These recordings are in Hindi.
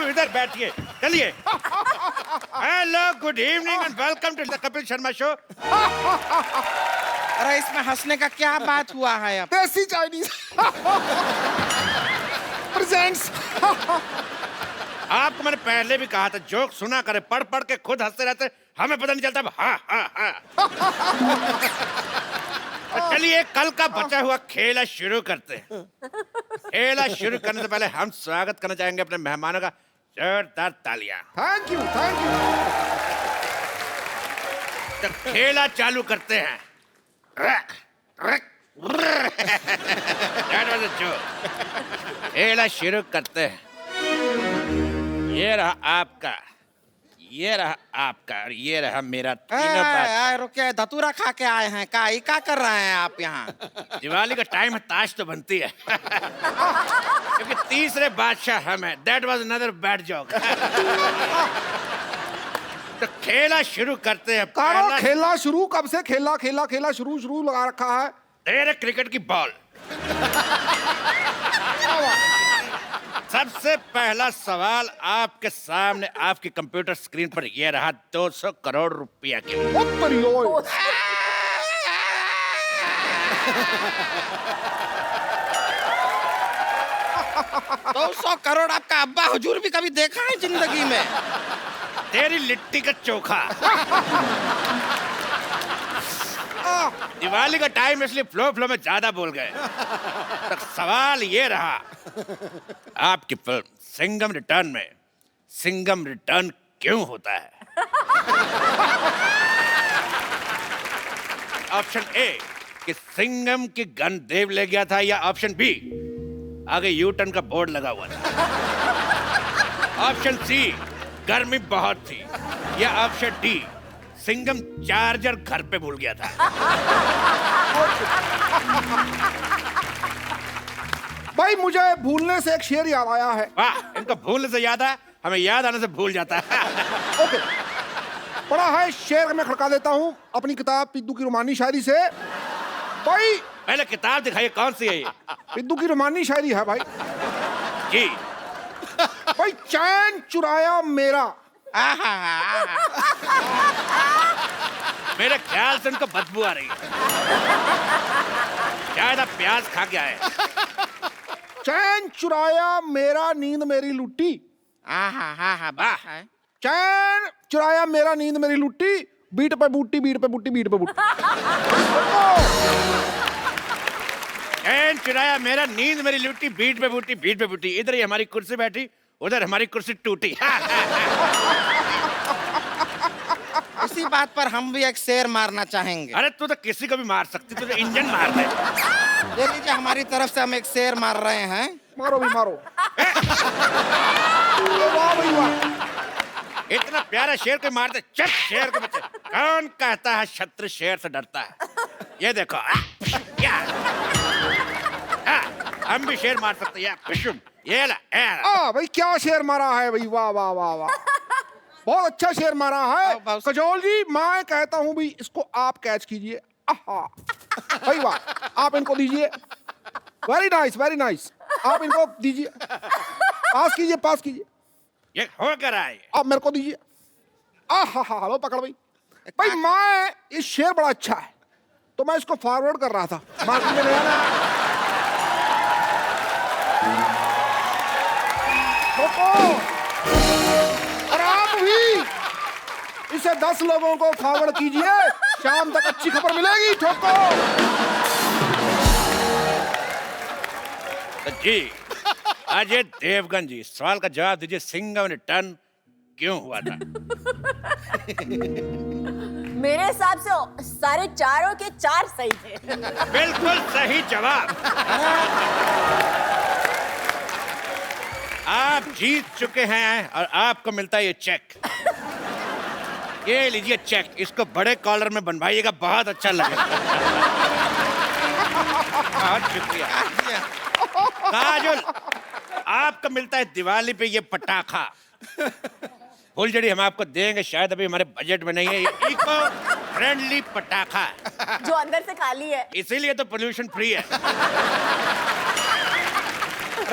इधर बैठिए, चलिए। Hello, good evening and welcome to the Kapil Sharma show. अरे इसमें हंसने का क्या बात हुआ है अब? देसी चाइनीज प्रेजेंट्स। आपको मैंने पहले भी कहा था जोक सुना करे, पढ़ पढ़ के खुद हंसते रहते, हमें पता नहीं चलता। हाँ हाँ हाँ। तो चलिए कल का बचा हुआ खेला शुरू करते हैं। खेला शुरू करने से पहले हम स्वागत करना चाहेंगे अपने मेहमानों का। जोरदार तालियां। Thank you thank you. तो खेला चालू करते हैं। खेला शुरू करते हैं। ये रहा आपका, ये रहा आपका और ये रहा मेरा। तीनों बात। रुके, धतूरा खा के आए हैं क्या कर रहे हैं आप यहाँ? दिवाली का टाइम है, ताश तो बनती है। क्योंकि तीसरे बादशाह हम हैं। That was another bad joke। तो खेला शुरू करते हैं। कारो खेला शुरू कब से? खेला खेला खेला शुरू लगा रखा है। तेरे क्रिकेट की बॉल। सबसे पहला सवाल आपके सामने, आपकी कंप्यूटर स्क्रीन पर यह रहा 200 करोड़ रुपया के लिए। 200 करोड़ आपका अब्बा हुजूर भी कभी देखा है जिंदगी में? तेरी लिट्टी का चोखा। दिवाली का टाइम इसलिए फ्लो में ज्यादा बोल गए। तो सवाल ये रहा, आपकी फिल्म सिंघम रिटर्न में सिंघम रिटर्न क्यों होता है? ऑप्शन ए कि सिंघम की गन देव ले गया था, या ऑप्शन बी आगे यू टर्न का बोर्ड लगा हुआ था, ऑप्शन सी गर्मी बहुत थी, या ऑप्शन डी सिंघम चार्जर घर पे भूल गया था। भाई मुझे भूलने से एक शेर याद आया है। वाह, इनको भूलने से याद है, हमें याद आने से भूल जाता है। ओके, पढ़ा है शेर में खड़का देता हूँ अपनी किताब पिद्दू की रोमानी शायरी से। भाई पहले किताब दिखाइए, कौन सी है ये? पिद्दू की रोमानी शायरी है भाई। जी भाई चैन चुराया मेरा। मेरे ख्याल से उनको बदबू आ रही है, शायद आप प्याज खा के आए। चैन चुराया मेरा नींद मेरी लुट्टी। वाह। चैन चुराया मेरा नींद मेरी लुट्टी, बीट पे बूटी बीट पे बूटी बीट पे बूटी। चैन चुराया मेरा नींद मेरी लुट्टी, बीट पे बूटी बीट पे बूटी। इधर ही हमारी कुर्सी बैठी, उधर हमारी कुर्सी टूटी। इसी बात पर हम भी एक शेर मारना चाहेंगे। अरे तू तो किसी को भी मार सकती, तू तो इंजन मार दे। ले लीजिए, हमारी तरफ से हम एक शेर मार रहे हैं। मारो भी मारो। वाह भाई वाह। इतना प्यारा शेर को मारते, चट शेर के बच्चे। कौन कहता है शत्रु शेर से डरता है? ये देखो, क्या हम भी शेर मार सकते हैं। ये ला, भाई क्या शेर मारा है भाई, वाह वाह वाह वाह, बहुत अच्छा शेर मारा है। कजोल जी, मैं कहता हूँ भाई इसको आप कैच कीजिए। भाई वाह, आप इनको दीजिए। वेरी नाइस वेरी नाइस, आप इनको दीजिए, पास कीजिए पास कीजिए। ये हो कर आए, आप मेरे को दीजिए। लो पकड़ भाई। भाई मैं, ये शेर बड़ा अच्छा है तो मैं इसको फॉरवर्ड कर रहा था मार्केट में नया नया। और आप भी इसे 10 लोगों को फॉरवर्ड कीजिए, शाम तक अच्छी खबर मिलेगी। ठोको। तो जी अजय देवगन जी, सवाल का जवाब दीजिए, सिंघम रिटर्न क्यों हुआ था? मेरे हिसाब से सारे चारों के 4 सही थे। बिल्कुल सही जवाब। आप जीत चुके हैं और आपको मिलता है ये चेक। ये लीजिए चेक, इसको बड़े कॉलर में बनवाइएगा, बहुत अच्छा लगेगा। बहुत शुक्रिया। काजल, आपको मिलता है दिवाली पे ये पटाखा। फुलझड़ी हम आपको देंगे, शायद अभी हमारे बजट में नहीं है। ये इको फ्रेंडली पटाखा जो अंदर से खाली है, इसीलिए तो पोल्यूशन फ्री है।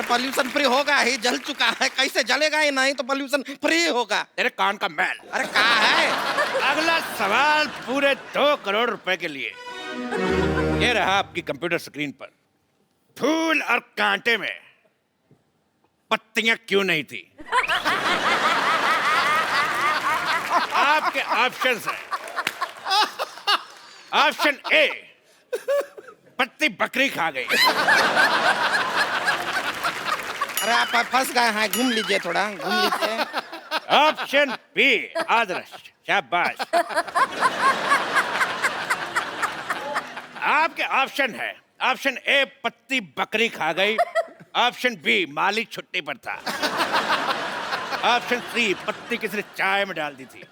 पोल्यूशन फ्री होगा ही, जल चुका है, कैसे जलेगा ही नहीं तो पोल्यूशन फ्री होगा। तेरे कान का मैल। अरे कहा है? अगला सवाल पूरे 2 करोड़ रुपए के लिए। ये रहा आपकी कंप्यूटर स्क्रीन पर। फूल और कांटे में पत्तियां क्यों नहीं थी? आपके ऑप्शंस हैं। ऑप्शन ए, पत्ती बकरी खा गई। अरे आप फंस गए हैं, घूम लीजिए, थोड़ा घूम लीजिए। ऑप्शन बी, आदर्श, शाबाश। आपके ऑप्शन है। ऑप्शन ए, पत्ती बकरी खा गई। ऑप्शन बी, माली छुट्टी पर था। ऑप्शन सी, पत्ती किसी ने चाय में डाल दी थी।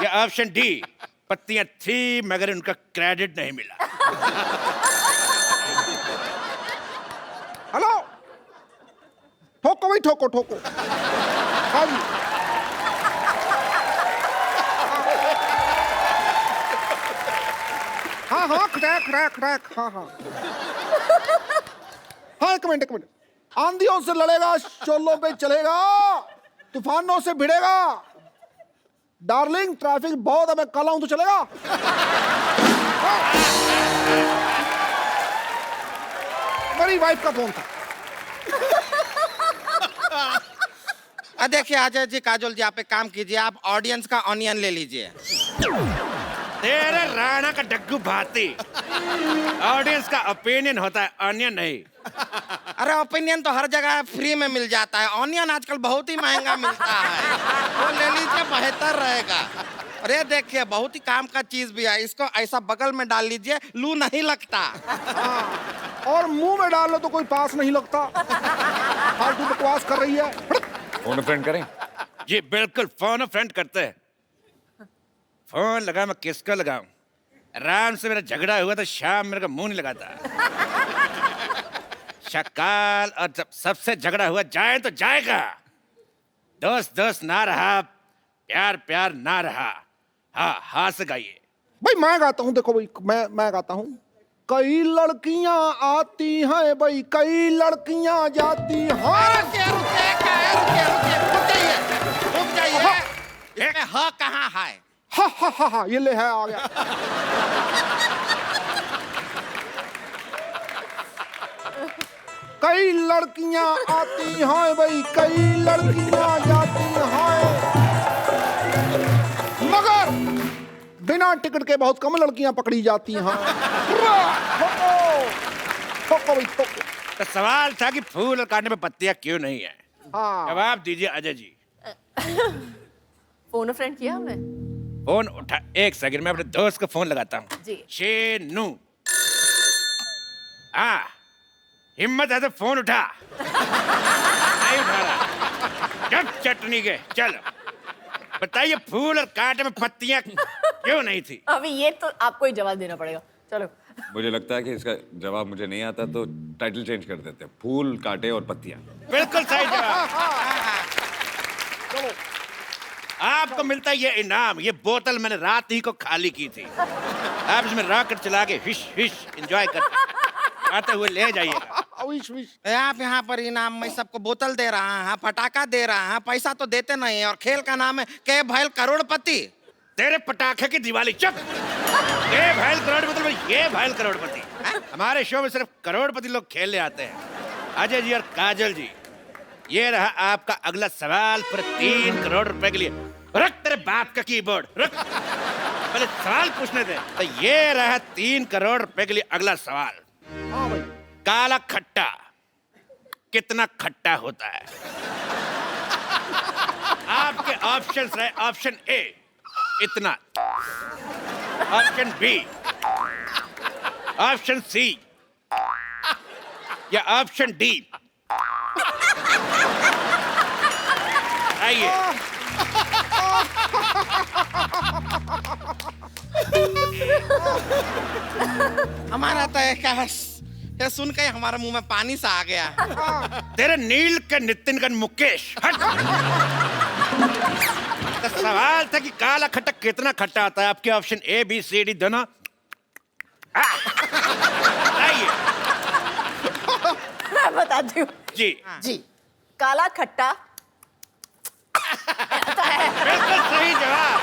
या ऑप्शन डी, पत्तियां थी मगर उनका क्रेडिट नहीं मिला। हेलो, ठोको भाई, ठोको ठोको। हाँ जी, हाँ हाँ, क्रैक क्रैक क्रैक, हाँ हाँ हाँ। एक मिनट, एक मिनट। आंधियों से लड़ेगा, शोलों पे चलेगा, तूफानों से भिड़ेगा। डार्लिंग, ट्रैफिक बहुत है, मैं कल आऊं तो चलेगा? मेरी वाइफ का फोन था। देखिए अजय जी, काजोल जी, आप एक काम कीजिए, आप ऑडियंस का ऑनियन ले लीजिए। तेरे राणा का डग्गू भाती। ऑडियंस का ओपिनियन होता है, ऑनियन नहीं। अरे ओपिनियन तो हर जगह फ्री में मिल जाता है, ऑनियन आजकल बहुत ही महंगा मिलता है, वो ले लीजिए, बेहतर रहेगा। अरे देखिए, बहुत ही काम का चीज भी है, इसको ऐसा बगल में डाल लीजिए, लू नहीं लगता। और मुंह में डाल लो तो कोई पास नहीं लगता। फालतू बकवास कर रही है। फोन फ्रेंड करें? जी बिल्कुल, फोन फ्रेंड करते हैं। फोन लगा, मैं किसको लगाऊं? राम से मेरा झगड़ा हुआ तो शाम मेरे को मुंह नहीं लगाता। शकाल, और जब सबसे झगड़ा हुआ जाए तो जाएगा। दोस्त दोस्त ना रहा, प्यार प्यार ना रहा। हाँ, हाँ से गाइए। भाई मैं गाता हूँ, देखो भाई, मैं गाता हूँ। कई लड़कियां आती हैं भाई, कई लड़कियां जाती हैं। रुक जाइए, इसमें ह कहाँ है? हा हा हा हा, ये ले है, आ गया। कई लड़कियां आती हैं भाई, कई लड़कियां जाती हैं, मगर बिना टिकट के बहुत कम लड़कियां पकड़ी जाती हैं। ठोको भाई, ठोको। तो सवाल था कि फूल और कांटे में पत्तियां क्यों नहीं है? हाँ, जवाब दीजिए अजय जी। फोन फ्रेंड किया हमने। फोन उठा, एक सेकंड में अपने दोस्त को फोन लगाता हूँ। जी। शेनू, हाँ, हिम्मत है तो फोन उठा। नहीं उठा रहा। जब चटनी के, चलो बताइए, फूल और कांटे में पत्तियां क्यों नहीं थी? अभी ये तो आपको ही जवाब देना पड़ेगा। चलो। मुझे लगता है कि इसका जवाब मुझे नहीं आता, तो टाइटल चेंज कर देते हैं, फूल कांटे और पत्तियां। बिल्कुल सही जवाब। आपको मिलता है ये इनाम। ये बोतल मैंने रात ही को खाली की थी। आप इसमें रॉकेट चला के हिश हिश एंजॉय करते आते हुए ले जाइएगा। Wish wish. आप यहाँ पर इनाम में सबको बोतल दे रहा है, पटाखा दे रहा है, पैसा तो देते नहीं है, और खेल का नाम है के भैल करोड़पति। तेरे पटाखे की दिवाली, चुप। ये भैल करोड़पति में, ये भैल करोड़पति। हमारे शो में सिर्फ करोड़पति लोग खेलने आते हैं। अजय जी और काजल जी, ये रहा आपका अगला सवाल पर 3 करोड़ रुपए के लिए। रख तेरे बाप का कीबोर्ड, रख। पहले सवाल पूछने दे। तो ये रहा 3 करोड़ रुपए के लिए अगला सवाल। हाँ भाई। काला खट्टा कितना खट्टा होता है? आपके ऑप्शंस रहे। ऑप्शन ए, इतना। ऑप्शन बी, ऑप्शन सी, या ऑप्शन डी। आइए। हमारा तो ये सुन के हमारे मुंह में पानी सा आ गया। तेरे नील के नितिन का मुकेश, हट। तो सवाल था कि काला खट्टा कितना खट्टा आता है? आपके option A B C D दोनों। आइए। मैं बताती हूँ। जी जी काला खट्टा बिल्कुल सही जवाब।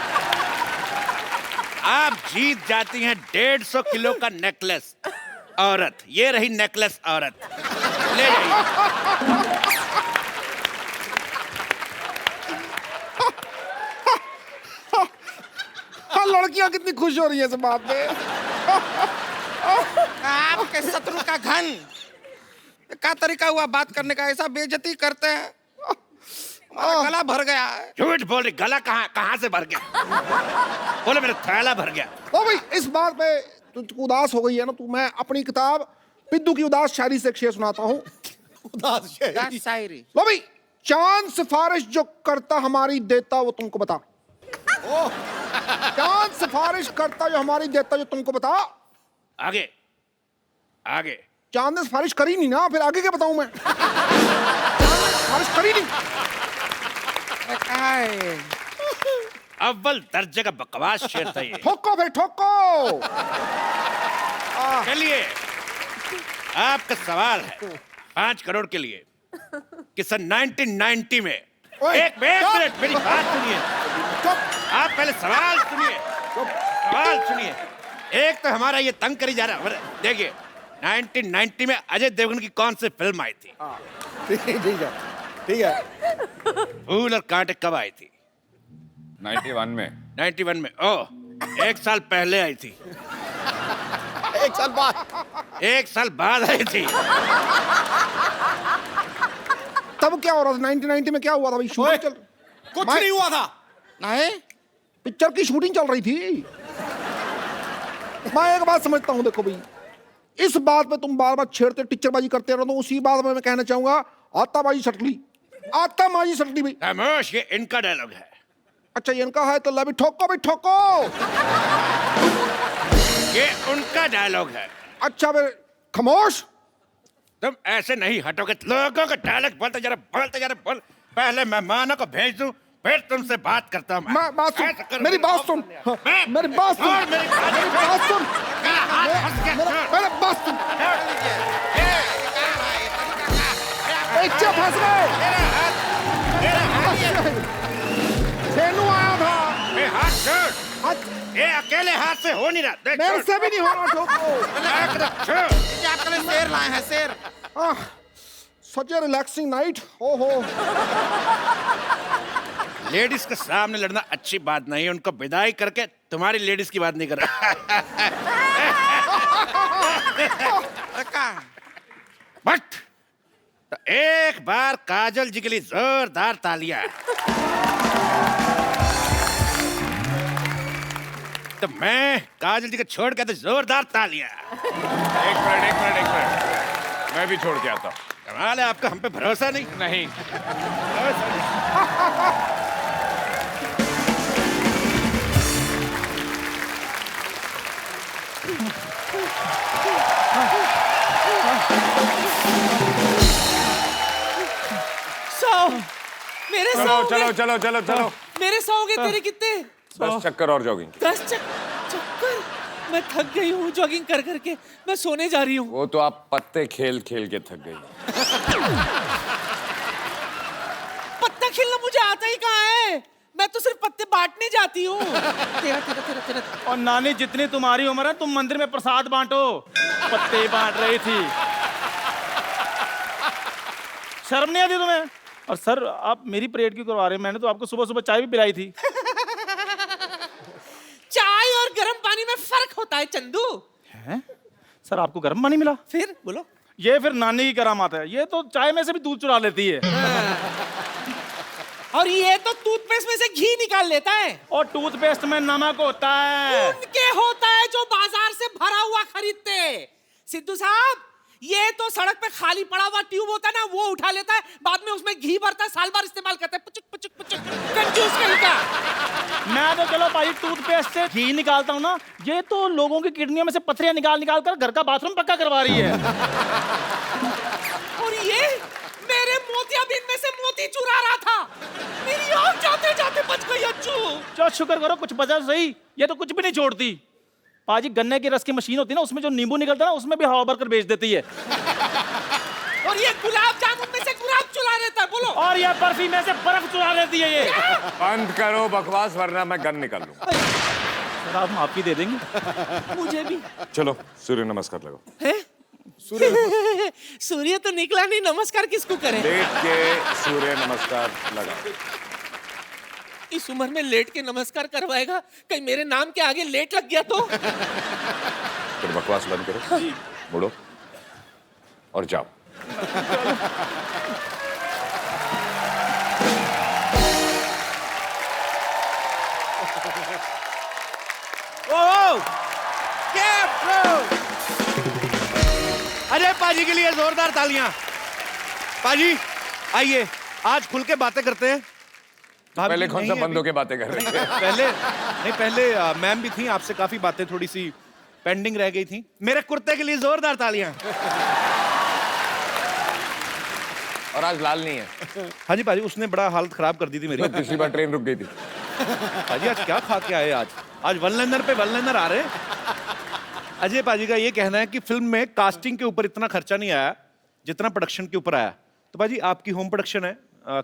आप जीत जाती हैं 150 किलो का नेकलेस। औरत, ये रही नेकलेस औरत, ले जाइए। हाँ, लड़कियां कितनी खुश हो रही है इस बात पे। आपके शत्रु का घन क्या तरीका हुआ बात करने का, ऐसा बेइज्जती करते हैं। हमारा गला भर गया है। झूठ बोल रही, गला कहाँ से भर गया? बोले मेरा थैला भर गया। ओ भाई, इस बात पे तू उदास हो गई है ना, तू मैं अपनी किताब पिद्दू की उदास शायरी से एक शेर सुनाता हूँ। उदास शायरी। शायरी। लो भाई, चांद सिफारिश जो करता हमारी देता वो तुमको बता। चांद सिफारिश करता जो हमारी देता जो तुमको बता। आगे आगे। चांद ने सिफारिश करी नहीं ना, फिर आगे क्या बताऊं मैं? चांद ने सिफारिश करी नहीं। अव्वल दर्जे का बकवास शेर था ये। ठोको फिर ठोको। चलिए, आपका सवाल है 5 करोड़ के लिए कि सन 1990 में एक मिनट मेरी बात सुनिए। आप पहले सवाल सुनिए, सवाल सुनिए। एक तो हमारा ये तंग करी जा रहा है। देखिए 1990 में अजय देवगन की कौन सी फिल्म आई थी? ठीक है। फूल और कांटे कब आई थी? 91 में। 91 में। ओह, 1 साल पहले आई थी। 1 साल बाद। 1 साल बाद आई थी। तब क्या हो रहा था 1990 में? क्या हुआ था भाई? शूटिंग चल, कुछ नहीं हुआ था। नहीं, पिक्चर की शूटिंग चल रही थी। मैं एक बात समझता हूँ, देखो भाई, इस बात पे तुम बार बार छेड़ते टीचरबाजी करते रहो, तो उसी बात में मैं कहना चाहूंगा आताबाजी सटली, आताबाजी सटली भाई। खामोश, ये इनका डायलॉग है। अच्छा, ये इनका है तो ला भी ठोको भाई ठोको। ये उनका डायलॉग है। अच्छा फिर खामोश। तुम ऐसे नहीं हटोगे। लोगों का डायलॉग बोलते जा रहे बोल। पहले मेहमानों को भेज दूं, फिर तुमसे बात करता हूं। मैं बात सुन, ऐसा करो। मेरी बात सुन, मेरी बात सुन, और मेरी बात सुन, मेरी बात सुन। बच्चे फंस गए। सेनू आया था। हाथ छोड़। ये अकेले हाथ से हो नहीं रहा। देख, मेरे छोड़। से भी नहीं हो रहा ठोको। छोड़। ये आपके लिए शेर लाए हैं, शेर। सच ए रिलैक्सिंग नाइट। ओहो, लेडीज के सामने लड़ना अच्छी बात नहीं है। उनको विदाई करके तुम्हारी लेडीज की बात नहीं कर रहा। बट तो एक बार काजल जी के लिए जोरदार तालियां। तो मैं काजल जी को छोड़ के तो जोरदार तालियां। एक मिनट। मैं भी छोड़ के आता हूँ। कमाल है, आपका हम पे भरोसा नहीं। नहीं। मेरे चलो। मेरे 100 के तेरे कितने? 10 चक्कर और जॉगिंग। 10 चक्कर। मैं थक गई हूँ जॉगिंग कर करके। मैं सोने जा रही हूँ। वो तो आप पत्ते खेल खेल के थक गई। पत्ता खेलना मुझे आता ही कहाँ है? मैं तो सिर्फ पत्ते बांटने जाती हूँ। तेरा। और नानी, जितनी तुम्हारी उम्र है, तुम मंदिर में प्रसाद बांटो। पत्ते बांट रही थी। शर्म नहीं आती तुम्हें? और सर, आप मेरी परेड क्यों करवा रहे हैं? मैंने तो आपको सुबह सुबह चाय भी पिलाई थी। चाय और गर्म पानी में फर्क होता है चंदू। हैं? सर, आपको गर्म पानी मिला? फिर बोलो। ये फिर नानी की करामात है। ये तो चाय में से भी दूध चुरा लेती है। और ये तो टूथपेस्ट में से घी निकाल लेता है। और टूथपेस्ट में नमक होता है। उनके होता है जो बाजार से भरा हुआ खरीदते। सिद्धू साहब, ये तो सड़क पे खाली पड़ा हुआ ट्यूब होता है ना, वो उठा लेता है, बाद में उसमें घी भरता है, साल भर इस्तेमाल करता है। पुचुक कंजूस कहीं का। मैं तो चलो भाई टूथपेस्ट से घी निकालता हूँ ना, ये तो लोगों की किडनियों में से पथरियां निकाल कर घर का बाथरूम पक्का करवा रही है। और ये मेरे मोतियाबिंद में से मोती चुरा रहा था। मेरी आँख जाते जाते बच गई अच्छू। चलो शुक्र करो कुछ बचा सही। ये तो कुछ भी नहीं छोड़ती। पाजी, गन्ने की रस की मशीन होती है ना, उसमें जो नींबू निकलता है ना, उसमें भी हवा भरकर बेच देती है। और ये गुलाब जामुन में लेता है, बोलो। और यह बर्फी में से बर्फ चुरा लेती है ये। बंद करो बकवास वरना मैं गन निकाल लूंगा। सर आप माफी दे देंगे? मुझे भी चलो सूर्य नमस्कार लगाओ। है। सूर्य तो निकला नहीं, नमस्कार किसको करें? लेट के सूर्य नमस्कार लगाओ। इस उम्र में लेट के नमस्कार करवाएगा? कहीं मेरे नाम के आगे लेट लग गया तो? फिर बकवास बंद करो, मुड़ो और जाओ। अरे पाजी के लिए जोरदार तालियां। पाजी आइए, आज खुल के बातें करते हैं। पहले कौन सा बंदों के बातें कर रहे थे? पहले मैम भी थी, आपसे काफी बातें थोड़ी सी पेंडिंग रह गई थी। मेरे कुर्ते के लिए जोरदार तालियां। और आज लाल नहीं है। हाँ जी पाजी, उसने बड़ा हालत खराब कर दी थी मेरी। पिछली बार ट्रेन रुक गई थी। पाजी आज क्या खा के आए? आज वन लाइनर पे वन लाइनर आ रहे हैं। अजय पाजी का ये कहना है कि फिल्म में कास्टिंग के ऊपर इतना खर्चा नहीं आया जितना प्रोडक्शन के ऊपर आया। तो पाजी आपकी होम प्रोडक्शन है,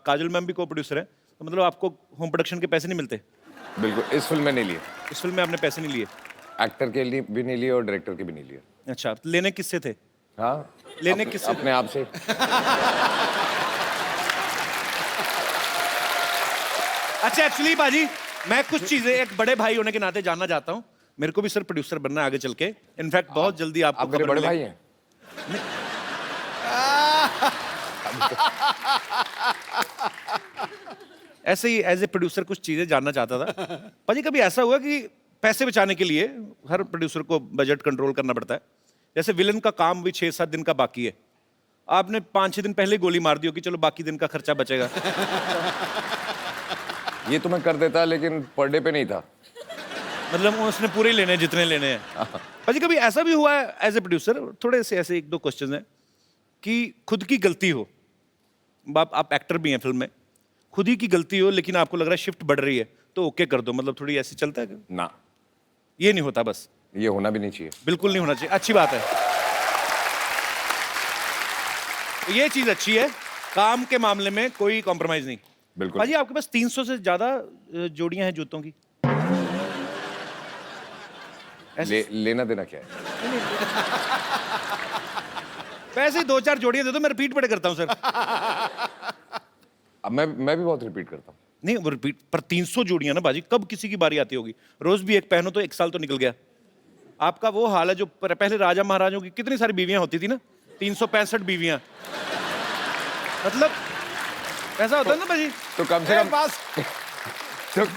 काजल मैम भी को प्रोड्यूसर है, तो मतलब आपको होम प्रोडक्शन के पैसे नहीं मिलते? बिल्कुल, इस फिल्म में नहीं लिए। इस फिल्म में आपने पैसे नहीं लिए? एक्टर के लिए भी नहीं लिए और डायरेक्टर के भी नहीं लिए। अच्छा, तो लेने किससे थे? हाँ, लेने किससे? अपने आप से। अच्छा एक्चुअली बाजी, मैं कुछ चीजें एक बड़े भाई होने के नाते जानना चाहता हूँ। मेरे को भी सर प्रोड्यूसर बनना है आगे चल के। इनफैक्ट बहुत जल्दी आपको आप मेरे खबर बड़े भाई मिलेगी। हैं। ऐसे ही एज ए प्रोड्यूसर कुछ चीजें जानना चाहता था। पाजी कभी ऐसा हुआ कि पैसे बचाने के लिए हर प्रोड्यूसर को बजट कंट्रोल करना पड़ता है, जैसे विलन का काम भी 6-7 दिन का बाकी है, आपने 5-6 दिन पहले गोली मार दी हो कि चलो बाकी दिन का खर्चा बचेगा? ये तो मैं कर देता लेकिन पर डे पे नहीं था। मतलब उसने पूरे लेने हैं जितने लेने हैं। पाजी कभी ऐसा भी हुआ है एज ए प्रोड्यूसर, थोड़े से ऐसे 1-2 क्वेश्चन हैं, कि खुद की गलती हो, आप एक्टर भी हैं फिल्म में, खुद ही की गलती हो लेकिन आपको लग रहा है शिफ्ट बढ़ रही है तो ओके कर दो, मतलब थोड़ी ऐसे चलता है? ना, ये नहीं होता? बस ये होना भी नहीं चाहिए। बिल्कुल नहीं होना चाहिए, अच्छी बात है। तो ये चीज अच्छी है, काम के मामले में कोई कॉम्प्रोमाइज नहीं। बिल्कुल। पाजी आपके पास 300 से ज्यादा जोड़ियां हैं जूतों की। लेना देना क्या है? वैसे ही 2-4 जोड़ियां दे दो, मैं रिपीट बड़े करता हूं सर। अब मैं भी बहुत रिपीट करता हूँ। नहीं वो रिपीट पर 300 जोड़ियां ना बाजी, कब किसी की बारी आती होगी? रोज भी एक पहनो तो 1 साल तो निकल गया। आपका वो हाल है जो पहले राजा महाराजों की कितनी सारी बीवियां होती थी ना, 365 बीवियां, मतलब ऐसा होता है ना बाजी। तो कम से कम बस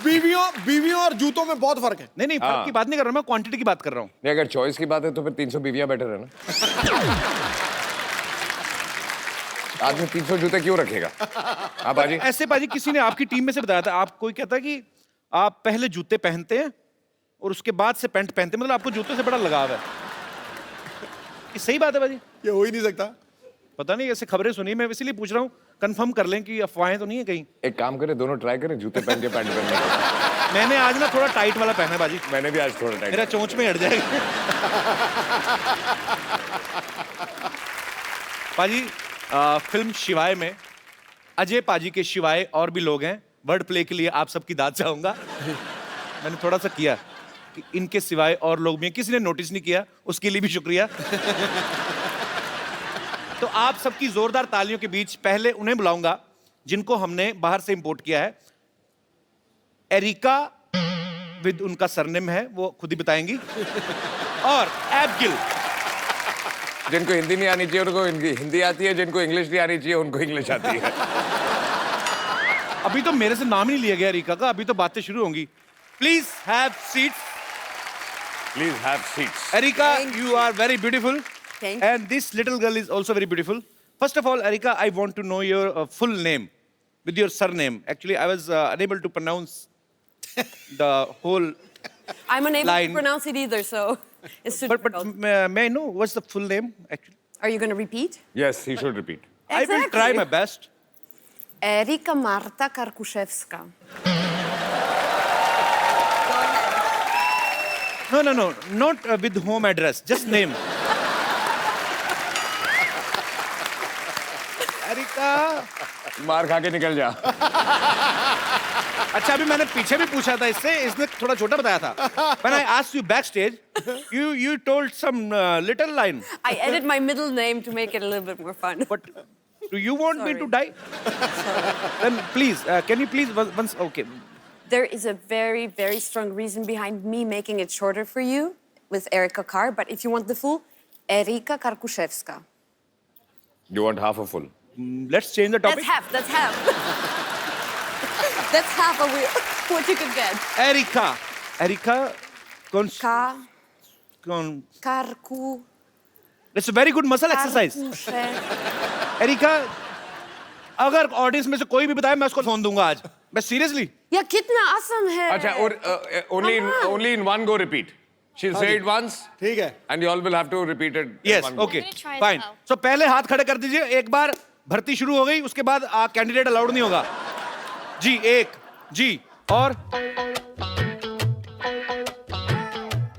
बीवियों और जूतों में बहुत फर्क है। नहीं फर्क की बात नहीं कर रहा मैं, क्वांटिटी की बात कर रहा हूँ। नहीं, अगर चॉइस की बात है तो फिर 300 बीवियां बेटर है ना। आदमी 300 जूते क्यों रखेगा? हाँ बाजी। ऐसे बाजी किसी ने आपकी टीम में से बताया था, आप कोई कहता कि आप पहले जूते पहनते हैं और उसके बाद से पैंट पहनते हैं, मतलब आपको जूतों से बड़ा लगाव है। ये सही बात है बाजी? ये हो ही नहीं सकता। पता नहीं, ऐसे खबरें सुनी, मैं इसीलिए पूछ रहा हूँ, कंफर्म कर लें कि अफवाहें तो नहीं है कहीं। एक काम करें, दोनों ट्राई करें, जूते पहन के पैंट पहन के। मैंने आज ना थोड़ा टाइट वाला पहना है बाजी। मैंने भी आज थोड़ा टाइट। मेरा चोंच में हट जाएगा। पाजी फिल्म शिवाय में अजय पाजी के शिवाय और भी लोग हैं, वर्ड प्ले के लिए आप सबकी दाद चाहूंगा। मैंने थोड़ा सा किया कि इनके सिवाय और लोग भी हैं, किसी ने नोटिस नहीं किया, उसके लिए भी शुक्रिया। तो आप सबकी जोरदार तालियों के बीच पहले उन्हें बुलाऊंगा जिनको हमने बाहर से इंपोर्ट किया है। एरिका विद उनका सरनेम है, वो खुद ही बताएंगी, और एबगिल। जिनको हिंदी नहीं आनी चाहिए उनको हिंदी आती है, जिनको इंग्लिश नहीं आनी चाहिए उनको इंग्लिश आती है। अभी तो मेरे से नाम ही नहीं लिया गया एरिका का, अभी तो बातें शुरू होंगी। Please have seats. Please have seats. Erika, you are very beautiful. Thank you. And this little girl is also very beautiful. First of all, Erika, I want to know your full name with your surname. Actually, I was unable to pronounce the whole I'm unable line. to pronounce it either, so it's too But difficult. may I know what's the full name actually? Are you going to repeat? Yes, he should repeat. I will try my best. Erika Marta Karkuszewska. No, not with home address, just name. Erika, मार खा के निकल जा। अच्छा अभी मैंने पीछे भी पूछा था इससे, इसने थोड़ा छोटा बताया था। When I asked you backstage, you told some little line. I added my middle name to make it a little bit more fun. But do you want me to die? Then please, can you please once? Okay. There is a very, very strong reason behind me making it shorter for you with Erika Carr, but if you want the full, Erika Karkuszewska. You want half a full? Let's change the topic. That's half. That's half of what you could get. Erika, Ka, Karku, It's a very good muscle exercise. Erika, अगर ऑडियंस में से कोई भी बताए मैं उसको फोन दूंगा आज। मैं सीरियसली। या कितना आसान है। अच्छा और only in one go repeat. She'll say it once. ठीक है। And you all will have to repeat it. Yes, okay, fine. So पहले हाथ खड़े कर दीजिए। एक बार भर्ती शुरू हो गई, उसके बाद कैंडिडेट अलाउड नहीं होगा। जी एक, जी और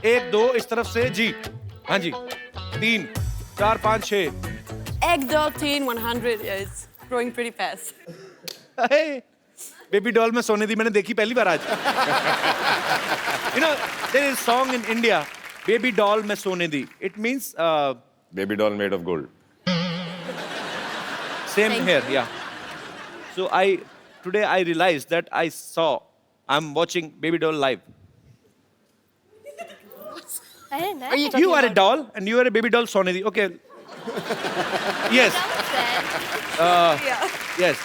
एक दो इस तरफ से जी, हाँ जी 3 4 5 6 Egg doll teen 100 is growing pretty fast. Baby doll में सोने दी मैंने देखी पहली बार आज। You know there is song in India, baby doll में सोने दी. It means Baby doll made of gold. same Thank here, you. yeah. So today I realized that I'm watching Baby Doll live. Are you You are a doll and you are a baby doll Sonidhi. Okay. Yes. Yeah. Yes.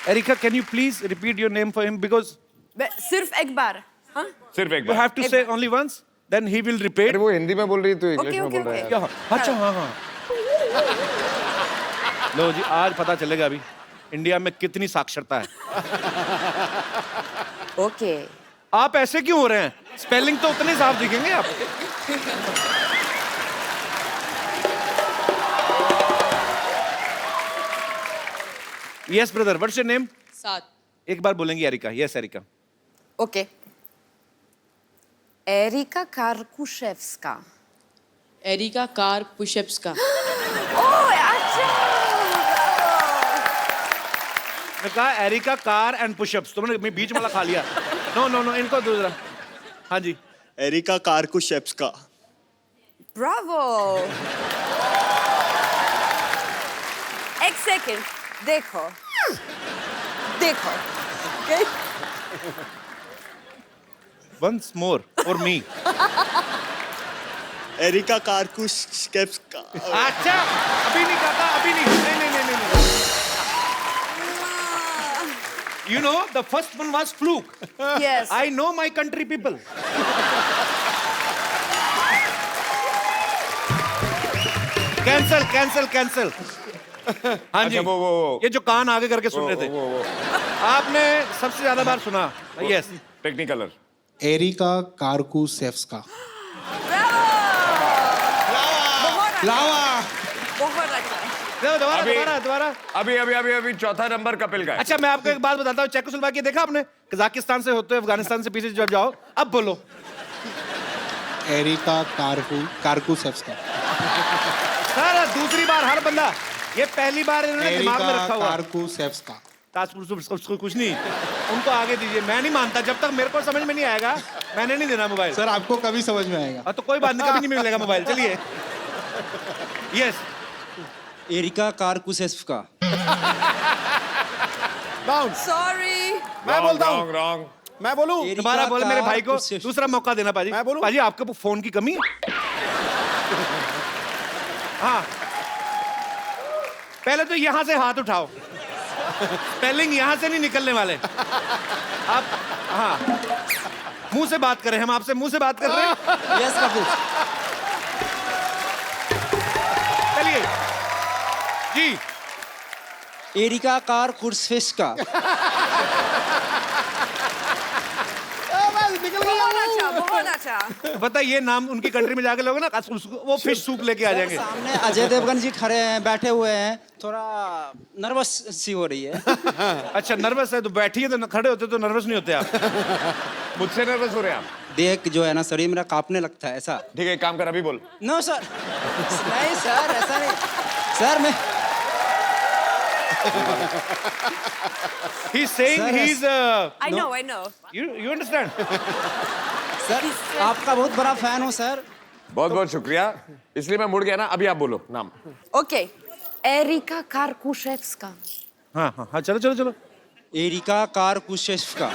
Erika, can you please repeat your name for him because सिर्फ एक बार, हाँ? सिर्फ एक you bar. have to say only once, then he will repeat. अरे वो हिंदी में बोल रही है तो इंग्लिश Okay, में okay, बोल रहा है। okay. क्या? अच्छा हाँ हाँ। लो जी आज पता चलेगा अभी इंडिया में कितनी साक्षरता है। Okay. आप ऐसे क्यों हो रहे हैं? स्पेलिंग तो उतने साफ दिखेंगे आप। Yes brother, what's your name? साथ एक बार बोलेंगी Erika. Yes Erika. Okay. Erika Karkuszewska. Erika car pushups का Oh, अच्छा! मैं कहा एरिका कार एंड पुशअप्स, तुमने मैं बीच वाला खा लिया। नो इनको दूसरा। हाँ जी। Erika Karkushevska. Bravo! एक सेकंड, देखो, देखो, okay? Once more for me. Erika Karkushevska. अच्छा अभी नहीं कहता, अभी नहीं। नहीं। You know the first one was fluke. Yes. I know my country people. Cancel. हाँ जी। अच्छा, वो। ये जो कान आगे करके सुन रहे थे, वो आपने सबसे ज्यादा बार सुना। यस। टेक्निकलर। एरिका कार्कुशेव्स्का। बहुत अच्छा। दोबारा। अभी चौथा नंबर कपिल का है। अच्छा मैं आपको एक बात बताता हूँ, चेकोस्लोवाकिया देखा आपने? कजाकिस्तान से होते हुए अफगानिस्तान से पीछे जब जाओ, अब बोलो। एरिका कार्कुशेव्स्का। सर दूसरी बार हर बंदा, ये पहली बार इन्होंने दिमाग में एरिका रखा हुआ। कार्कुशेव्स्का। उसको कुछ नहीं, उनको आगे दीजिए। मैं नहीं मानता, जब तक मेरे को समझ में नहीं आएगा मैंने नहीं देना मोबाइल। सर आपको कभी समझ में आएगा। तो कोई बात नहीं, कभी नहीं मिलेगा मोबाइल। चलिए। यस। एरिका कार्कुशेव्स्का। Sorry. मैं बोलता हूँ। रॉन्ग। मैं बोलूँ। दोबारा बोले मेरे भाई को, कुछ- दूसरा मौका देना पाजी। मैं बोलूं? पाजी आपके फोन की कमी है? हाँ पहले तो यहां से हाथ उठाओ, स्पेलिंग यहां से नहीं निकलने वाले। आप हाँ मुंह से बात करें, हम आपसे मुंह से बात कर रहे हैं। यस कपिल। चलिए जी। एरिका कार्कुशेव्स्का। बहुत अच्छा। पता है ये नाम उनकी कंट्री में जाके लोगे ना, वो फिश सूप लेके आ जाएंगे। सामने अजय देवगन जी खड़े हैं, बैठे हुए हैं, थोड़ा नर्वस सी हो रही है। अच्छा नर्वस है तो बैठिए, तो खड़े होते तो नर्वस नहीं होते आप। मुझसे नर्वस हो रहे हैं आप? देख जो है ना शरीर मेरा कांपने लगता है ऐसा। ठीक है एक काम कर, अभी बोल। No sir. नहीं सर ऐसा नहीं सर। मैं He's saying Sir, he's I know. you understand? Sir आपका बहुत बड़ा फैन हूँ सर. बहुत बहुत शुक्रिया. इसलिए मैं मुड़ गया ना. अभी आप बोलो नाम. Okay. Erika Karkushevska. हाँ चलो. Erika Karkushevska.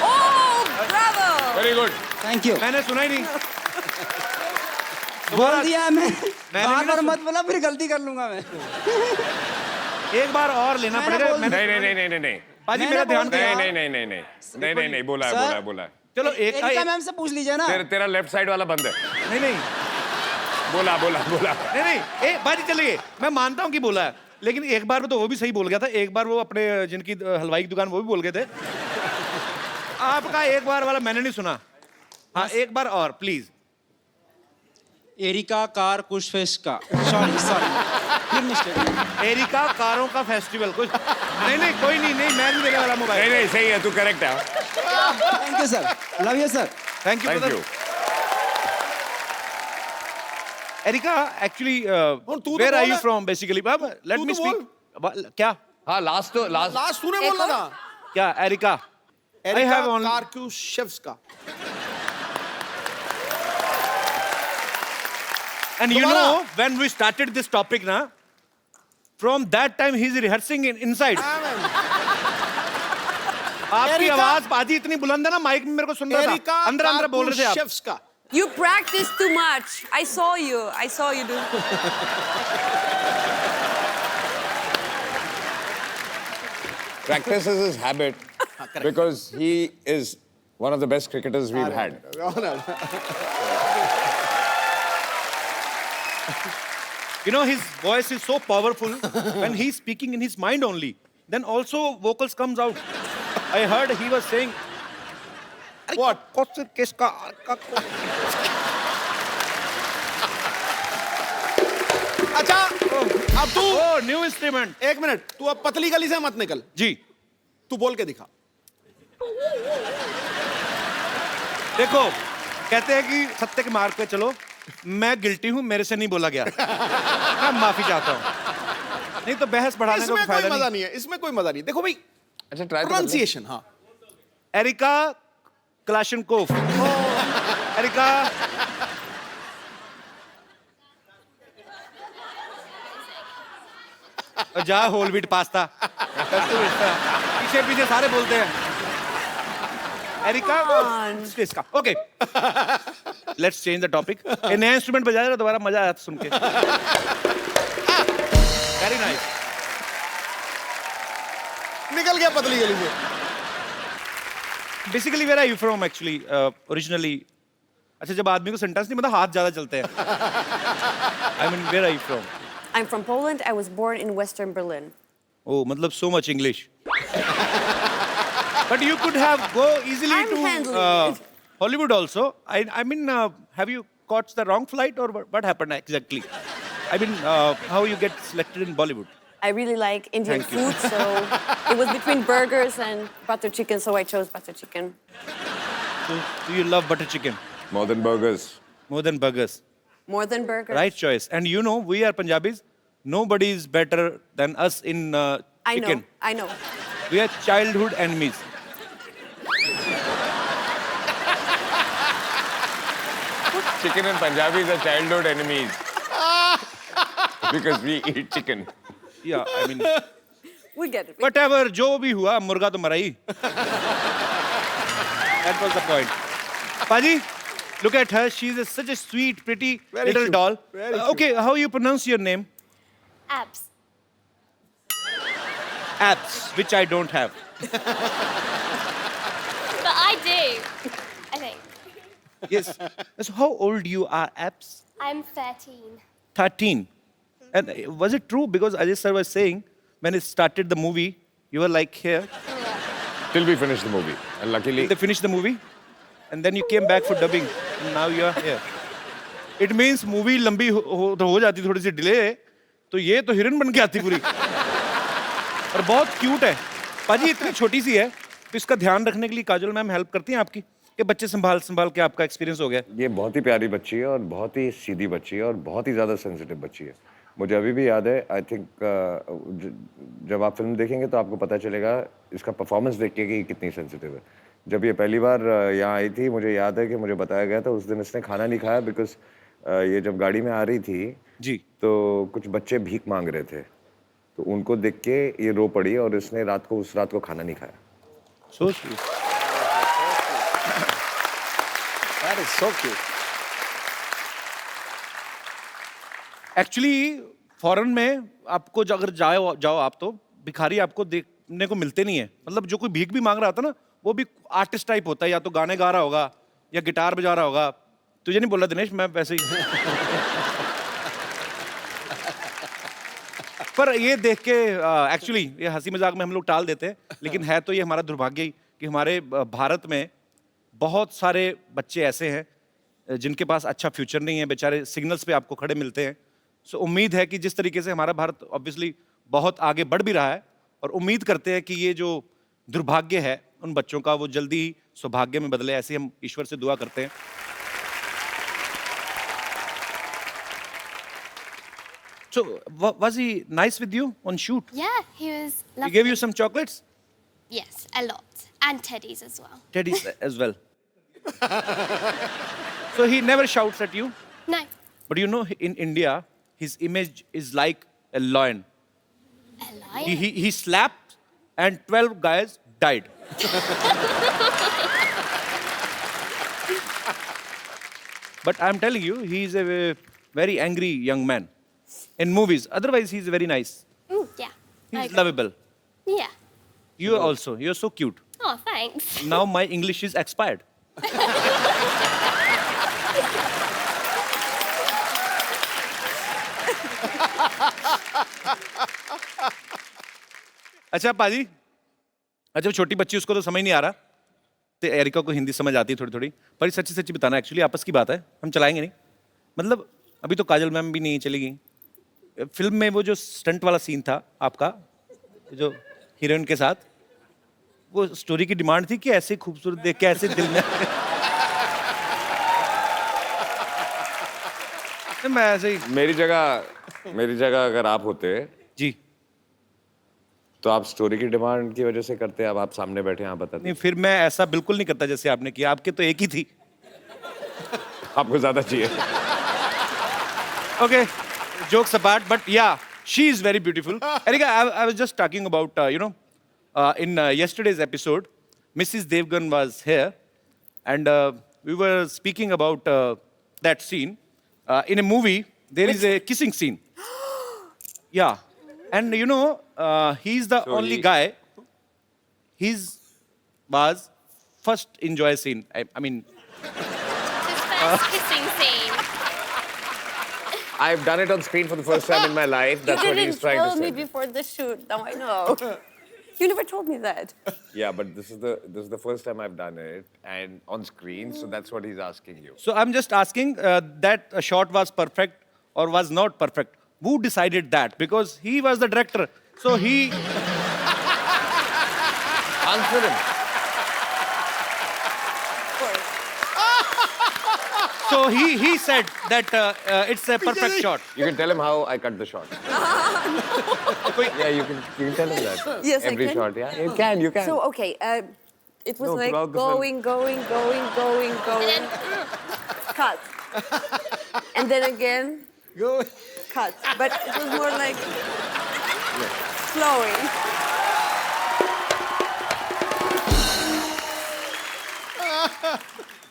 Oh, bravo! Very good. Thank you. मैंने सुना ही नहीं. बोल दिया मैं. मैंने बार मत बोला फिर गलती कर लूंगा मैं. एक बार और लेना पड़ेगा. नहीं. पाजी मेरा ध्यान दे. नहीं. बोला. चलो एक एरिका मैम से पूछ लीजिए ना. तेरा लेफ्ट साइड वाला बंद है. नहीं. बोला. नहीं. बाजी चलिए. मैं मानता हूँ कि बोला है. लेकिन एक बार तो वो भी सही बोल गया था. एक बार वो अपने जिनकी हलवाई की दुकान वो भी बोल गए थे. आपका एक बार वाला मैंने नहीं सुना. हाँ एक बार और प्लीज. एरिका कारकुशेव्स्का. सॉरी. फिर मिस्टेक. एरिका कारों का फेस्टिवल कुछ नहीं कोई नहीं मैं नहीं देने वाला मोबाइल. नहीं सही है. तू करेक्ट है. Thank you sir. Love you sir. Thank you. Erika, actually, where are you from, basically? Let me speak. क्या? हाँ, last तूने बोला था. क्या? Erika. I have only. Karkushevska. And you know, when we started this topic, na, from that time he's rehearsing inside. आपकी आवाज पाजी इतनी बुलंद है ना माइक में मेरे को सुन रहा था. अंदर बोल रहे थे आप. You practice too much. I saw you do. Practice is his habit because he is one of the best cricketers we've had. You know, his voice is so powerful when he's speaking in his mind only. Then also vocals comes out. I heard he was saying, what? अच्छा अब तू न्यू इंस्ट्रूमेंट. एक मिनट. तू अब पतली गली से मत निकल. जी. तू बोल के दिखा. देखो कहते हैं कि सत्य के मार्ग पे चलो. मैं गिल्टी हूं. मेरे से नहीं बोला गया. मैं माफी चाहता हूं. नहीं तो बहस बढ़ाने का इसमें फायदा कोई मजा नहीं है. इसमें कोई मजा नहीं. देखो भाई. अच्छा ट्राई प्रोनाउंसिएशन. हाँ. Erika Kalashnikov. एरिका जा होल व्हीट पास्ता. पीछे सारे बोलते हैं एरिका. इसका okay. Let's change the topic. नया इंस्ट्रूमेंट बजाएगा दोबारा मजा आया सुन के. Very nice. निकल गया पतली गली से. Basically where are you from actually originally. अच्छा जब आदमी को सेंटेंस नहीं मतलब हाथ ज्यादा चलते हैं. I mean where are you from. I'm from Poland. I was born in Western Berlin. Oh, मतलब so much English. But you could have go easily I'm to handling it. Hollywood also. I mean, have you caught the wrong flight or what happened exactly? I mean, how you get selected in Bollywood? I really like Indian Thank you. food, so it was between burgers and butter chicken, so I chose butter chicken. So, do you love butter chicken? More than burgers. More than burgers. More than burgers. Right choice. And you know, we are Punjabis. Nobody is better than us in chicken. I know. We are childhood enemies. Chicken and Punjabis are childhood enemies. Because we eat chicken. Yeah, I mean, We get it. whatever, जो भी हुआ, मुर्गा तो मरा ही. That was the point. Paji, look at her. She's such a sweet, pretty little cute. doll. Very cute. Okay, how you pronounce your name? Abs. Abs, which I don't have. But I do, I think. Yes. So how old you are, Abs? I'm 13. 13. And was it true? Because Ajay sir was saying, when it started the movie, you were like here. Till we finish the movie. And luckily, They finished the movie. And then you came back for dubbing. And now you are here. It means movie लंबी हो जाती थोड़ी सी डिले. तो ये तो हिरन बन के आती पूरी. और बहुत क्यूट है. पाजी इतनी छोटी सी है. तो इसका ध्यान रखने के लिए काजल मैम हेल्प करती हैं आपकी. ये बच्चे संभाल के आपका एक्सपीरियंस हो गया. ये बहुत ही प्यारी बच्ची है और बहुत ही सीधी बच्ची है और बहुत ही ज्यादा सेंसिटिव बच्ची है. मुझे अभी भी याद है, आई थिंक जब आप फिल्म देखेंगे तो आपको पता चलेगा इसका परफॉर्मेंस देख के कि ये कितनी सेंसिटिव है। जब ये पहली बार यहाँ आई थी, मुझे याद है कि मुझे बताया गया था उस दिन इसने खाना नहीं खाया बिकॉज ये जब गाड़ी में आ रही थी जी, तो कुछ बच्चे भीख मांग रहे थे, तो उनको देख के ये रो पड़ी और इसने उस रात को खाना नहीं खाया। So sweet. That is so cute. Actually foreign में आपको अगर जाओ आप तो भिखारी आपको देखने को मिलते नहीं है। मतलब जो कोई भीख भी मांग रहा था ना, वो भी आर्टिस्ट टाइप होता है, या तो गाने गा रहा होगा या गिटार बजा रहा होगा। तुझे नहीं बोल रहा दिनेश, मैं वैसे ही पर ये देख के एक्चुअली ये हंसी मजाक में हम लोग टाल देते हैं, लेकिन है तो ये हमारा दुर्भाग्य ही कि हमारे भारत में बहुत सारे बच्चे ऐसे हैं जिनके पास अच्छा फ्यूचर नहीं है, बेचारे सिग्नल्स पे आपको खड़े मिलते हैं। सो उम्मीद है कि जिस तरीके से हमारा भारत ऑब्वियसली बहुत आगे बढ़ भी रहा है, और उम्मीद करते हैं कि ये जो दुर्भाग्य है उन बच्चों का वो जल्दी ही सौभाग्य में बदले, ऐसे हम ईश्वर से दुआ करते हैं। So, was he nice with you on shoot? Yeah, he was He lovely. gave you some chocolates? Yes, a lot. And teddies as well. Teddies as well. So he never shouts at you? No. But you know, in India, his image is like a lion. A lion? He slapped and 12 guys died. But I'm telling you, he is a very angry young man. In movies. Otherwise, he's very nice. Yeah. He's Okay. lovable. Yeah. You also. You're so cute. Oh, thanks. Now my English is expired. अच्छा पाजी, अच्छा वो छोटी बच्ची उसको तो समझ नहीं आ रहा, तो एरिका को हिंदी समझ आती है थोड़ी थोड़ी, पर सच्ची सच्ची बताना, एक्चुअली आपस की बात है, हम चलाएंगे नहीं। मतलब अभी तो काजल मैम भी नहीं चलेगी। फिल्म में वो जो स्टंट वाला सीन था आपका, जो हीरोइन के साथ, वो स्टोरी की डिमांड थी कि ऐसे खूबसूरत देख के ऐसे दिल में मैं ऐसे ही मेरी जगह अगर आप होते जी, तो आप स्टोरी की डिमांड की वजह से करते। अब आप सामने बैठे हैं, आप बताते। नहीं, फिर मैं ऐसा बिल्कुल नहीं करता जैसे आपने किया। आपके तो एक ही थी, आपको ज्यादा चाहिए। Okay, jokes apart, but yeah, she is very beautiful. Erika, I was just talking about, in yesterday's episode, Mrs. Devgan was here, and we were speaking about that scene. In a movie, there is a kissing scene. Yeah, and he's the only guy. His was first enjoy scene. I mean, His first kissing scene. I've done it on screen for the first time in my life. That's You what he's didn't trying to tell me say. before the shoot. Now I know. You never told me that. Yeah, but this is the first time I've done it and on screen, so that's what he's asking you. so I'm just asking that a shot was perfect or was not perfect. Who decided that? Because he was the director, so he Answer him. so he said that it's a perfect shot. You can tell him how I cut the shot. Yeah, you can tell him that. Yes, I Every can. shot, yeah. You can. So, okay, it was No, like throughout the film. going, cut. And then again, cut. But it was more like flowing.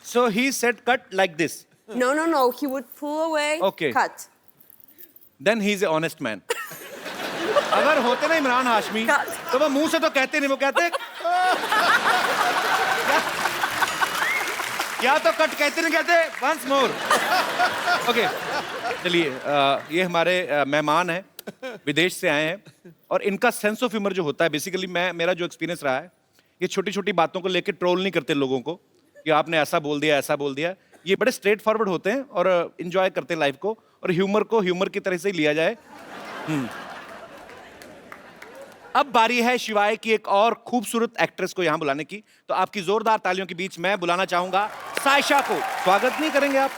So he said cut like this. No. He would pull away, Okay. cut. Then he's an honest man. अगर होते ना इमरान हाशमी, तो वो मुंह से तो कहते नहीं, वो कहते या तो कट कहते नहीं, कहते once more. Okay. चलिए, ये हमारे मेहमान हैं, विदेश से आए हैं, और इनका सेंस ऑफ ह्यूमर जो होता है, बेसिकली मेरा जो एक्सपीरियंस रहा है, ये छोटी छोटी बातों को लेकर ट्रोल नहीं करते लोगों को कि आपने ऐसा बोल दिया। ये बड़े स्ट्रेट फॉरवर्ड होते हैं और एंजॉय करते हैं लाइफ को, और ह्यूमर को ह्यूमर की तरह से ही लिया जाए। अब बारी है शिवाय की एक और खूबसूरत एक्ट्रेस को यहाँ बुलाने की, तो आपकी जोरदार तालियों के बीच मैं बुलाना चाहूंगा सायशा को। स्वागत नहीं करेंगे आप?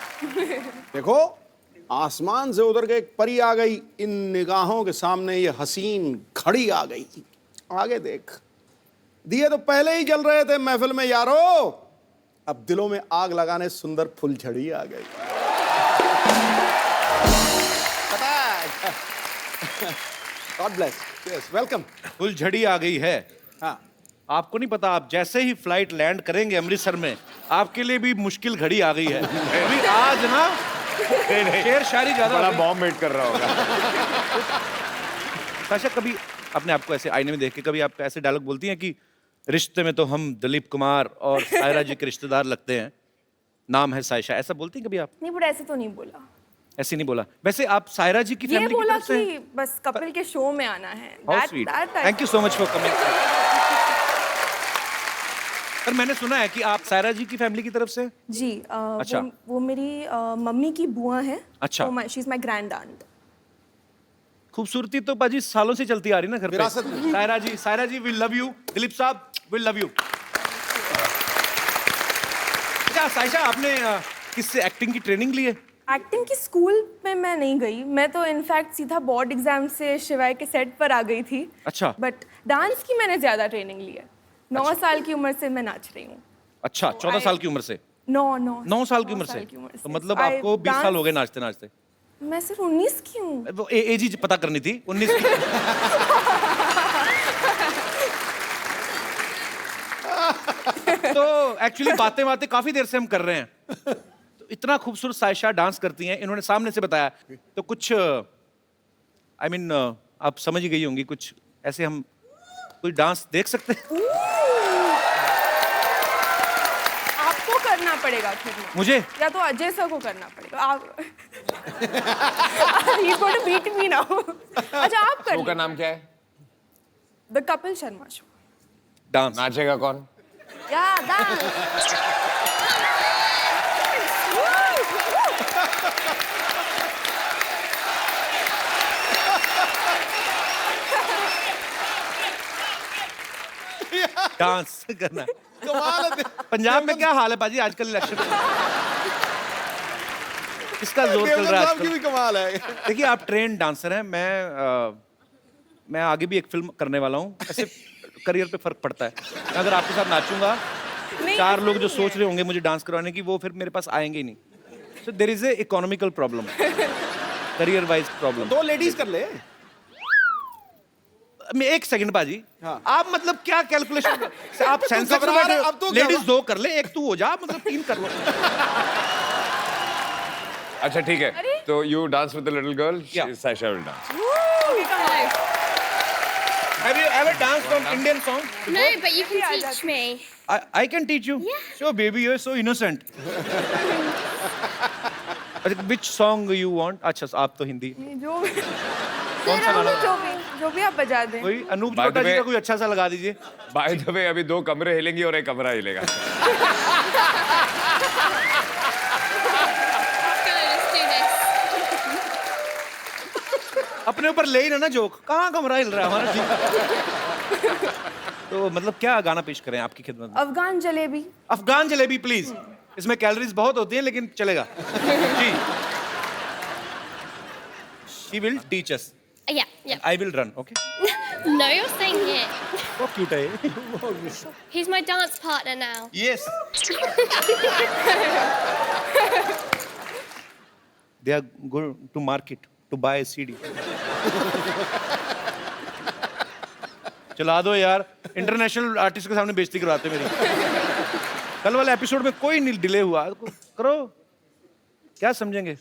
देखो, आसमान से उतर के एक परी आ गई, इन निगाहों के सामने ये हसीन घड़ी आ गई। आगे देख, दिए तो पहले ही जल रहे थे महफिल में यारो, अब दिलों में आग लगाने सुंदर फुलझड़ी आ गई। पता है? God bless. Yes, welcome. फुलझड़ी आ गई है। हाँ, आपको नहीं पता, आप जैसे ही फ्लाइट लैंड करेंगे अमृतसर में, आपके लिए भी मुश्किल घड़ी आ गई है। अभी आज ना शेर शायरी ज्यादा बड़ा बॉम्ब वेट कर रहा होगा। साशा, कभी अपने आप को ऐसे आईने में देख के कभी आप ऐसे डायलॉग बोलती हैं कि रिश्ते में तो हम दिलीप कुमार और सायरा जी के रिश्तेदार लगते हैं, नाम है सायशा, ऐसा बोलती हैं कभी आप? नहीं, बट ऐसे तो नहीं बोला। ऐसे नहीं बोला। वैसे आप सायरा जी की ये फैमिली की बोला तरफ से कि बस कपिल के शो में आना है। How sweet, thank you so much for coming. पर मैंने सुना है कि आप सायरा जी की फैमिली की तरफ से? जी, अच्छा। वो मेरी मम्मी की बुआ है। अच्छा। She is my grand aunt. खूबसूरती तो बाजी सालों से चलती आ रही ना घर पे। विरासत में। सायरा जी वी लव यू, दिलीप साहब वी लव यू। अच्छा सायशा, आपने किससे एक्टिंग की ट्रेनिंग ली है? एक्टिंग की स्कूल में मैं नहीं गई, मैं तो इनफैक्ट सीधा बोर्ड एग्जाम से शिवाय के सेट पर आ गई थी। अच्छा। बट डांस की मैंने ज्यादा ट्रेनिंग ली है। 9 साल की उम्र से मैं नाच रही हूँ। अच्छा, 14 साल की उम्र से? 9 साल की उम्र से? तो मतलब आपको 20 साल हो गए नाचते नाचते? मैं सिर्फ 19 की हूँ। वो एज ही पता करनी थी, 19 की। तो एक्चुअली बातें काफी देर से हम कर रहे हैं। तो इतना खूबसूरत सायशा डांस करती हैं, इन्होंने सामने से बताया, तो कुछ आई मीन आप समझ ही गई होंगी, कुछ ऐसे हम कोई डांस देख सकते हैं? आपको करना पड़ेगा फिर। मुझे या तो अजय सर को करना पड़ेगा। आप He's going to beat me now. अच्छा, आप कर शो का नाम क्या है? The Kapil Sharma show. Dance नाचेगा कौन? या डांस। डांस करना। कमाल है। पंजाब में क्या हाल है बाजी आजकल इलेक्शन में? किसका जोर चल रहा है साहब की भी आजकल? कमाल है। देखिए, आप ट्रेन डांसर हैं, मैं आगे भी एक फिल्म करने वाला हूँ। ऐसे करियर पे फर्क पड़ता है। अगर आपके साथ नाचूंगा, 4 लोग जो सोच रहे होंगे मुझे डांस करवाने की, वो फिर मेरे पास आएंगे ही नहीं। So there is a economical problem, career wise problem. 2 ladies कर ले। मैं 1 सेकंड बाजी, हाँ। आप मतलब क्या कैलकुलेशन? आप सेंसेक्स में घबरा रहे, बैठे, अब तो क्या लेडीज हुआ? 2 कर ले, 1 तू हो जा, मतलब 3 कर लो। अच्छा ठीक है, तो you dance with the little girl, Yeah. Sayyeshaa will dance. Have you ever danced on Indian song? No, but you can teach me. I can teach you. Yeah. Sure, baby, you're so innocent. Which song you want? अच्छा, आप तो हिंदी। जो कौन सा गाना? जो भी आप बजा दें। कोई अनूप By the जोटा जी का way- कोई अच्छा सा लगा दीजिए। बाय द वे, अभी 2 कमरे हिलेंगी और 1 कमरा हिलेगा। Let's do this. अपने ऊपर ले ही ना जोक, कहाँ कमरा हिल रहा है हमारा? ठीक। तो मतलब क्या गाना पेश करें आपकी खिदमत में? अफगान जलेबी। अफगान जलेबी प्लीज। इसमें कैलोरीज बहुत होती हैं लेकिन चलेगा। जी। She will teach us. Yeah, yeah. I will run, okay? No, you're saying it. बहुत cute है ये। He's my dance partner now. Yes. They are going to market to buy a CD. चला दो यार, इंटरनेशनल आर्टिस्ट के सामने बेइज्जती करवाते मेरी। कल वाले एपिसोड में कोई नहीं डिले हुआ, करो, क्या समझेंगे?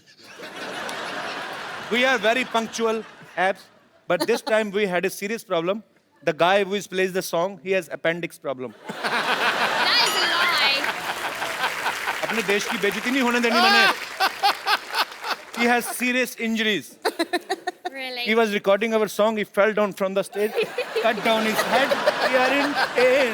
We are very punctual, abs, but this time we had a serious problem. The guy who plays the song, he has appendix problem. That is a lie. अपने देश की बेइज्जती नहीं होने देनी मैंने। He has serious injuries. Really? He was recording our song. He fell down from the stage, cut down his head. We are in pain.